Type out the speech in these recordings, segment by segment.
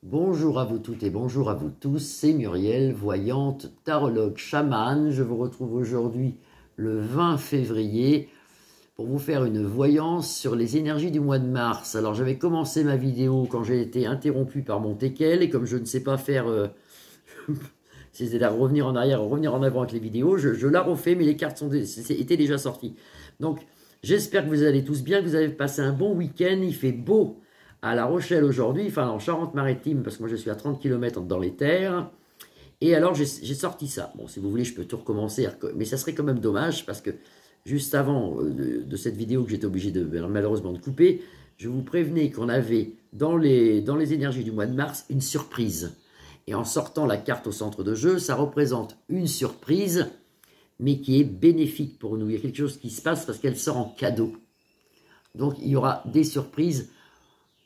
Bonjour à vous toutes et bonjour à vous tous, c'est Muriel, voyante, tarologue, chamane. Je vous retrouve aujourd'hui le 20 février pour vous faire une voyance sur les énergies du mois de mars. Alors j'avais commencé ma vidéo quand j'ai été interrompu par mon teckel et comme je ne sais pas faire, c'est-à-dire revenir en arrière, revenir en avant avec les vidéos, je la refais mais les cartes étaient déjà sorties. Donc j'espère que vous allez tous bien, que vous avez passé un bon week-end, il fait beau à La Rochelle aujourd'hui, enfin en Charente-Maritime, parce que moi je suis à 30 km dans les terres. Et alors j'ai sorti ça. Bon, si vous voulez, je peux tout recommencer, mais ça serait quand même dommage, parce que juste avant de cette vidéo que j'étais obligé malheureusement de couper, je vous prévenais qu'on avait dans les énergies du mois de mars une surprise. Et en sortant la carte au centre de jeu, ça représente une surprise, mais qui est bénéfique pour nous. Il y a quelque chose qui se passe parce qu'elle sort en cadeau. Donc il y aura des surprises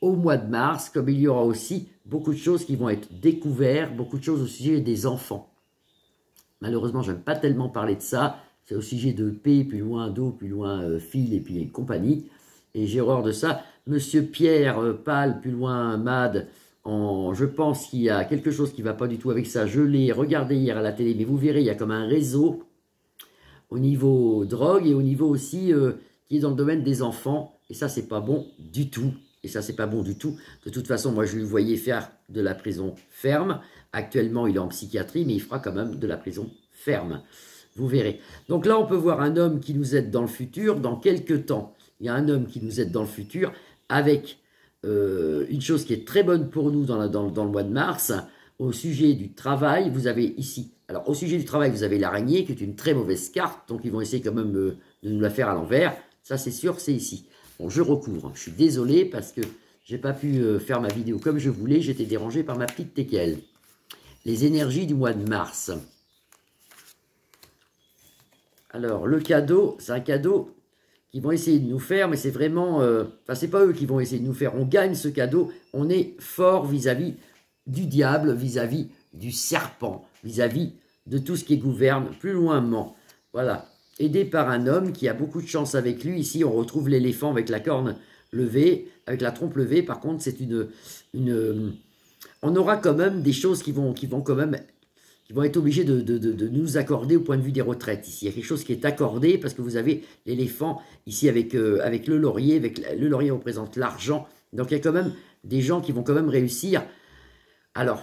au mois de mars, comme il y aura aussi beaucoup de choses qui vont être découvertes, beaucoup de choses au sujet des enfants. Malheureusement, je n'aime pas tellement parler de ça. C'est au sujet de P, plus loin Do, plus loin Phil et puis compagnie. Et j'ai horreur de ça. Monsieur Pierre, Pal, plus loin Mad, je pense qu'il y a quelque chose qui ne va pas du tout avec ça. Je l'ai regardé hier à la télé, mais vous verrez, il y a comme un réseau au niveau drogue et au niveau aussi qui est dans le domaine des enfants. Et ça, c'est pas bon du tout. Et ça, c'est pas bon du tout. De toute façon, moi, je le voyais faire de la prison ferme. Actuellement, il est en psychiatrie, mais il fera quand même de la prison ferme. Vous verrez. Donc là, on peut voir un homme qui nous aide dans le futur. Dans quelques temps, il y a un homme qui nous aide dans le futur avec une chose qui est très bonne pour nous dans le mois de mars. Au sujet du travail, vous avez ici. Alors, au sujet du travail, vous avez l'araignée, qui est une très mauvaise carte. Donc, ils vont essayer quand même de nous la faire à l'envers. Ça, c'est sûr, c'est ici. Bon, je recouvre. Je suis désolé parce que j'ai pas pu faire ma vidéo comme je voulais. J'étais dérangé par ma petite teckel. Les énergies du mois de mars. Alors, le cadeau, c'est un cadeau qu'ils vont essayer de nous faire, mais c'est vraiment... Enfin, c'est pas eux qui vont essayer de nous faire. On gagne ce cadeau. On est fort vis-à-vis du diable, vis-à-vis du serpent, vis-à-vis de tout ce qui gouverne plus loinement. Voilà. Aidé par un homme qui a beaucoup de chance avec lui. Ici, on retrouve l'éléphant avec la corne levée, avec la trompe levée. Par contre, c'est on aura quand même des choses qui vont être obligées de nous accorder au point de vue des retraites. Ici, il y a quelque chose qui est accordé parce que vous avez l'éléphant ici avec le laurier. Le laurier représente l'argent. Donc, il y a quand même des gens qui vont quand même réussir. Alors,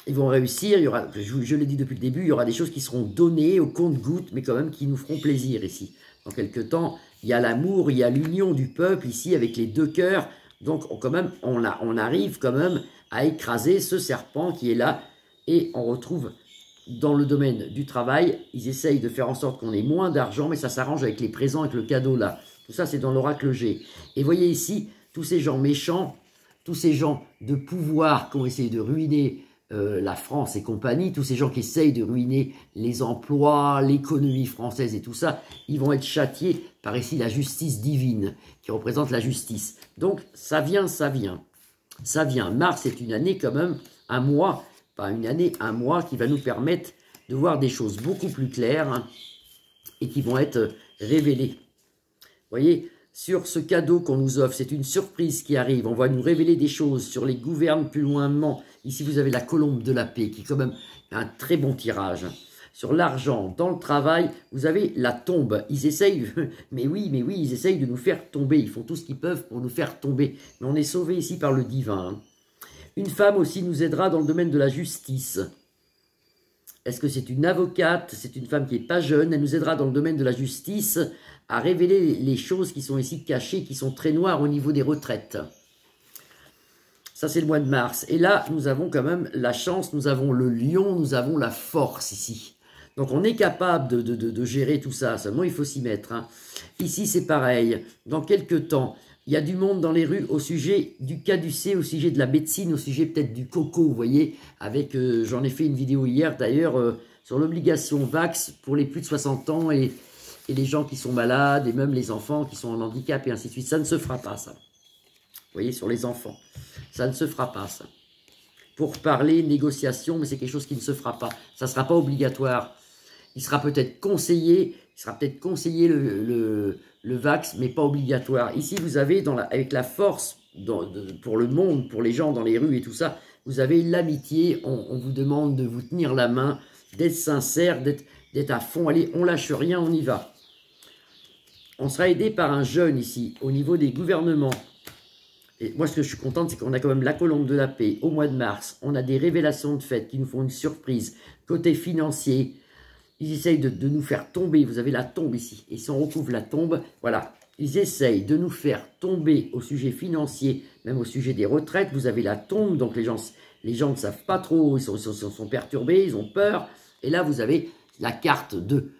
ils vont réussir, il y aura, je l'ai dit depuis le début, il y aura des choses qui seront données au compte-gouttes, mais quand même qui nous feront plaisir ici. Dans quelques temps, il y a l'amour, il y a l'union du peuple ici avec les deux cœurs. Donc on arrive quand même à écraser ce serpent qui est là. Et on retrouve dans le domaine du travail, ils essayent de faire en sorte qu'on ait moins d'argent, mais ça s'arrange avec les présents, avec le cadeau là. Tout ça, c'est dans l'oracle G. Et voyez ici, tous ces gens méchants, tous ces gens de pouvoir qui ont essayé de ruiner la France et compagnie, tous ces gens qui essayent de ruiner les emplois, l'économie française et tout ça, ils vont être châtiés par ici la justice divine, qui représente la justice. Donc, ça vient, ça vient. Ça vient. Mars est une année quand même, un mois, pas une année, un mois, qui va nous permettre de voir des choses beaucoup plus claires hein, et qui vont être révélées. Vous voyez, sur ce cadeau qu'on nous offre, c'est une surprise qui arrive. On va nous révéler des choses sur les gouvernes plus loinement. Ici, vous avez la colombe de la paix, qui est quand même un très bon tirage. Sur l'argent, dans le travail, vous avez la tombe. Ils essayent, mais oui, ils essayent de nous faire tomber. Ils font tout ce qu'ils peuvent pour nous faire tomber. Mais on est sauvé ici par le divin. Une femme aussi nous aidera dans le domaine de la justice. Est-ce que c'est une avocate? C'est une femme qui n'est pas jeune. Elle nous aidera dans le domaine de la justice à révéler les choses qui sont ici cachées, qui sont très noires au niveau des retraites. Ça, c'est le mois de mars. Et là, nous avons quand même la chance, nous avons le lion, nous avons la force ici. Donc, on est capable de gérer tout ça. Seulement, il faut s'y mettre. Hein. Ici, c'est pareil. Dans quelques temps, il y a du monde dans les rues au sujet du caducée, au sujet de la médecine, au sujet peut-être du coco, vous voyez. Avec, j'en ai fait une vidéo hier, d'ailleurs, sur l'obligation Vax pour les plus de 60 ans et les gens qui sont malades, et même les enfants qui sont en handicap, et ainsi de suite. Ça ne se fera pas, ça. Vous voyez, sur les enfants. Ça ne se fera pas, ça. Pour parler, négociation, mais c'est quelque chose qui ne se fera pas. Ça ne sera pas obligatoire. Il sera peut-être conseillé, le Vax, mais pas obligatoire. Ici, vous avez, avec la force pour le monde, pour les gens dans les rues et tout ça. Vous avez l'amitié, on vous demande de vous tenir la main, d'être sincère, d'être à fond. Allez, on lâche rien, on y va. On sera aidé par un jeune ici, au niveau des gouvernements. Et moi, ce que je suis contente, c'est qu'on a quand même la colombe de la paix au mois de mars. On a des révélations de fait qui nous font une surprise. Côté financier, ils essayent de nous faire tomber. Vous avez la tombe ici. Et si on recouvre la tombe, voilà. Ils essayent de nous faire tomber au sujet financier, même au sujet des retraites. Vous avez la tombe, donc les gens ne savent pas trop, ils sont perturbés, ils ont peur. Et là, vous avez la carte de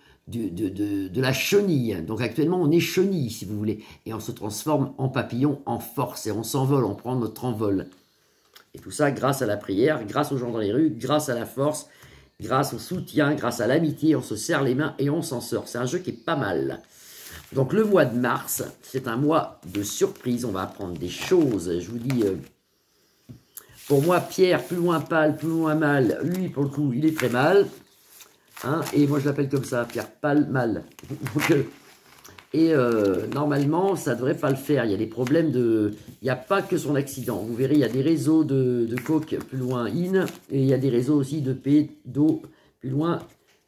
la chenille. Donc actuellement, on est chenille, si vous voulez. Et on se transforme en papillon, en force. Et on s'envole, on prend notre envol. Et tout ça grâce à la prière, grâce aux gens dans les rues, grâce à la force, grâce au soutien, grâce à l'amitié. On se serre les mains et on s'en sort. C'est un jeu qui est pas mal. Donc le mois de mars, c'est un mois de surprise. On va apprendre des choses. Je vous dis, pour moi, Pierre, plus loin pâle, plus loin mal. Lui, pour le coup, il est très mal. Hein, et moi, je l'appelle comme ça, Pierre pâle mal. Normalement, ça ne devrait pas le faire. Il y a des problèmes de... Il n'y a pas que son accident. Vous verrez, il y a des réseaux de coke plus loin, in. Et il y a des réseaux aussi de pédo plus loin,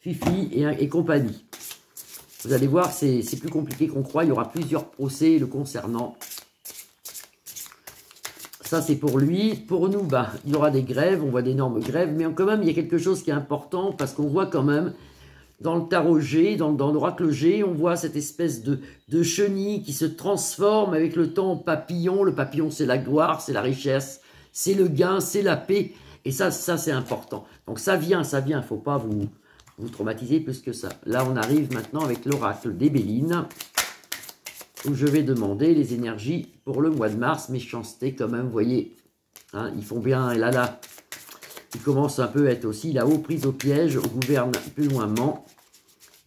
fifi et compagnie. Vous allez voir, c'est plus compliqué qu'on croit. Il y aura plusieurs procès le concernant. Ça, c'est pour lui. Pour nous, bah, il y aura des grèves. On voit d'énormes grèves. Mais quand même, il y a quelque chose qui est important parce qu'on voit quand même, dans le tarot G, dans l'oracle G, on voit cette espèce de chenille qui se transforme avec le temps en papillon. Le papillon, c'est la gloire, c'est la richesse, c'est le gain, c'est la paix. Et ça c'est important. Donc ça vient. Il ne faut pas vous traumatiser plus que ça. Là, on arrive maintenant avec l'oracle des Bélines, où je vais demander les énergies pour le mois de mars. Méchanceté quand même, vous voyez, hein, ils font bien, et là, ils commencent un peu à être aussi là-haut, pris au piège, au gouverne plus loin Mans.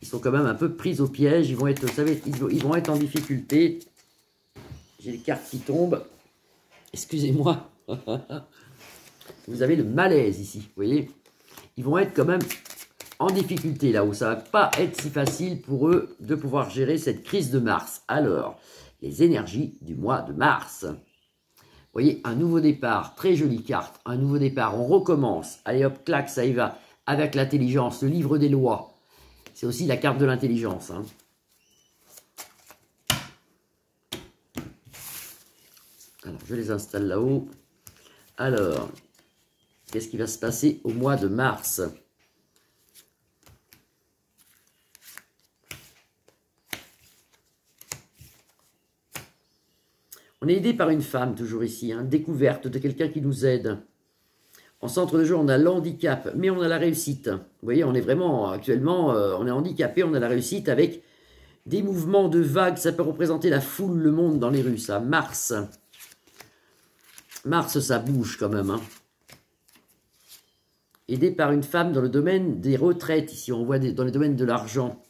Ils sont quand même un peu pris au piège, ils vont être, vous savez, ils vont être en difficulté. J'ai les cartes qui tombent, excusez-moi. Vous avez le malaise ici, vous voyez. Ils vont être quand même en difficulté là-haut, ça ne va pas être si facile pour eux de pouvoir gérer cette crise de Mars. Alors, les énergies du mois de mars. Vous voyez, un nouveau départ, très jolie carte, un nouveau départ, on recommence. Allez hop, clac, ça y va, avec l'intelligence, le livre des lois. C'est aussi la carte de l'intelligence. Hein. Alors, je les installe là-haut. Alors, qu'est-ce qui va se passer au mois de mars ? On est aidé par une femme, toujours ici, hein, découverte de quelqu'un qui nous aide. En centre de jeu, on a l'handicap, mais on a la réussite. Vous voyez, on est vraiment, actuellement, on est handicapé, on a la réussite avec des mouvements de vagues. Ça peut représenter la foule, le monde dans les rues, ça. Mars. Mars, ça bouge quand même. Hein. Aidé par une femme dans le domaine des retraites, ici, on voit dans le domaine de l'argent.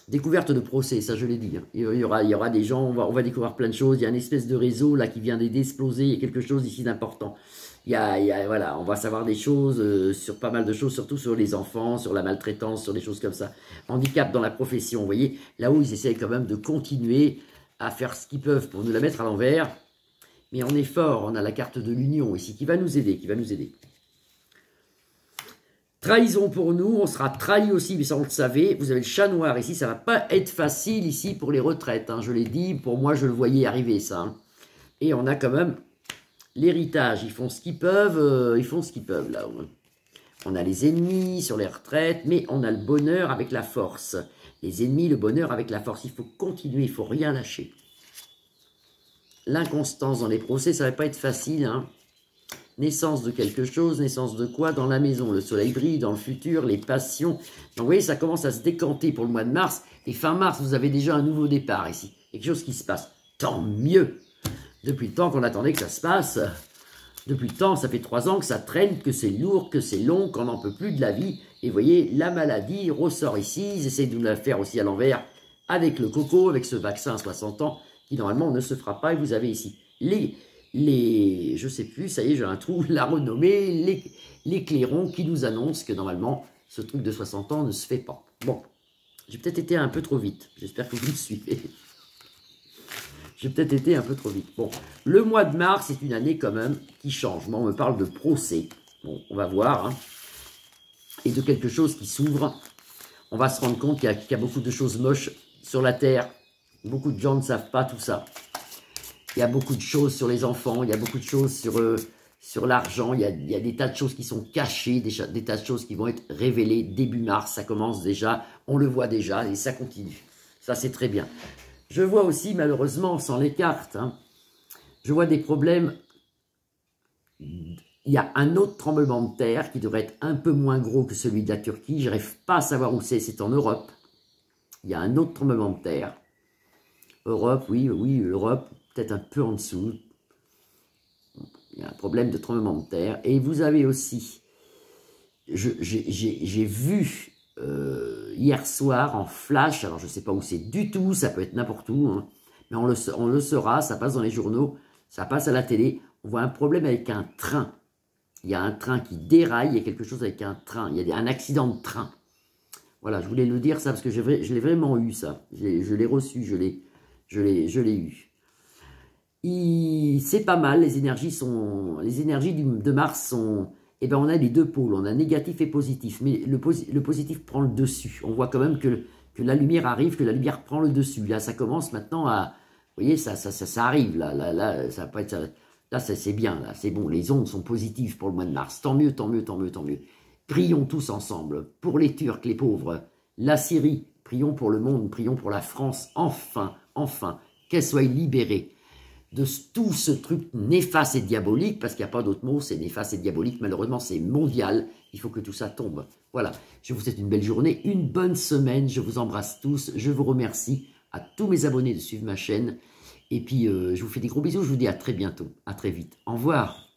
Découverte de procès, ça je l'ai dit. Hein. Il y aura des gens, on va découvrir plein de choses. Il y a une espèce de réseau là qui vient d'exploser. Il y a quelque chose ici d'important. Voilà, on va savoir des choses sur pas mal de choses, surtout sur les enfants, sur la maltraitance, sur des choses comme ça. Handicap dans la profession, vous voyez. Là où ils essaient quand même de continuer à faire ce qu'ils peuvent pour nous la mettre à l'envers. Mais on est fort, on a la carte de l'union ici qui va nous aider, Trahison pour nous, on sera trahi aussi, mais ça on le savait. Vous avez le chat noir ici, ça ne va pas être facile ici pour les retraites. Hein, je l'ai dit, pour moi je le voyais arriver ça. Hein. Et on a quand même l'héritage, ils font ce qu'ils peuvent, là. On a les ennemis sur les retraites, mais on a le bonheur avec la force. Les ennemis, le bonheur avec la force, il faut continuer, il ne faut rien lâcher. L'inconstance dans les procès, ça ne va pas être facile, hein. Naissance de quelque chose, naissance de quoi dans la maison. Le soleil brille dans le futur, les passions. Donc vous voyez, ça commence à se décanter pour le mois de mars. Et fin mars, vous avez déjà un nouveau départ ici. Quelque chose qui se passe. Tant mieux. Depuis le temps qu'on attendait que ça se passe. Depuis le temps, ça fait 3 ans que ça traîne, que c'est lourd, que c'est long, qu'on n'en peut plus de la vie. Et vous voyez, la maladie ressort ici. Ils essayent de nous la faire aussi à l'envers avec le coco, avec ce vaccin à 60 ans qui normalement ne se fera pas. Et vous avez ici je sais plus, ça y est, j'ai un trou, la renommée, les clairons qui nous annoncent que normalement, ce truc de 60 ans ne se fait pas. Bon, j'ai peut-être été un peu trop vite, j'espère que vous me suivez. J'ai peut-être été un peu trop vite. Bon, le mois de mars, c'est une année quand même qui change. Moi, on me parle de procès. Bon, on va voir. Hein. Et de quelque chose qui s'ouvre. On va se rendre compte qu'il y a beaucoup de choses moches sur la Terre. Beaucoup de gens ne savent pas tout ça. Il y a beaucoup de choses sur les enfants. Il y a beaucoup de choses sur l'argent. Il y a des tas de choses qui sont cachées. Des tas de choses qui vont être révélées début mars. Ça commence déjà. On le voit déjà et ça continue. Ça, c'est très bien. Je vois aussi, malheureusement, sans les cartes, hein, je vois des problèmes. Il y a un autre tremblement de terre qui devrait être un peu moins gros que celui de la Turquie. Je n'arrive pas à savoir où c'est en Europe. Il y a un autre tremblement de terre. Europe, oui, Europe, peut-être un peu en dessous. Il y a un problème de tremblement de terre. Et vous avez aussi, j'ai vu hier soir en flash, alors je ne sais pas où c'est du tout, ça peut être n'importe où, hein, mais on le saura, ça passe dans les journaux, ça passe à la télé, on voit un problème avec un train. Il y a un train qui déraille, il y a quelque chose avec un train, il y a un accident de train. Voilà, je voulais le dire ça parce que je l'ai vraiment eu ça, je l'ai reçu, je l'ai eu. C'est pas mal, les énergies de Mars sont... Eh bien, on a les deux pôles, on a négatif et positif, mais le positif prend le dessus. On voit quand même que la lumière arrive, que la lumière prend le dessus. Là, ça commence maintenant à... Vous voyez, ça arrive, là, ça peut être... Là, c'est bien, là, c'est bon, les ondes sont positives pour le mois de mars. Tant mieux, tant mieux, tant mieux, tant mieux. Prions tous ensemble, pour les Turcs, les pauvres, la Syrie, prions pour le monde, prions pour la France, enfin, qu'elle soit libérée de tout ce truc néfaste et diabolique, parce qu'il n'y a pas d'autre mot, c'est néfaste et diabolique, malheureusement c'est mondial, il faut que tout ça tombe. Voilà, je vous souhaite une belle journée, une bonne semaine, je vous embrasse tous, je vous remercie à tous mes abonnés de suivre ma chaîne, et puis je vous fais des gros bisous, je vous dis à très bientôt, à très vite, au revoir.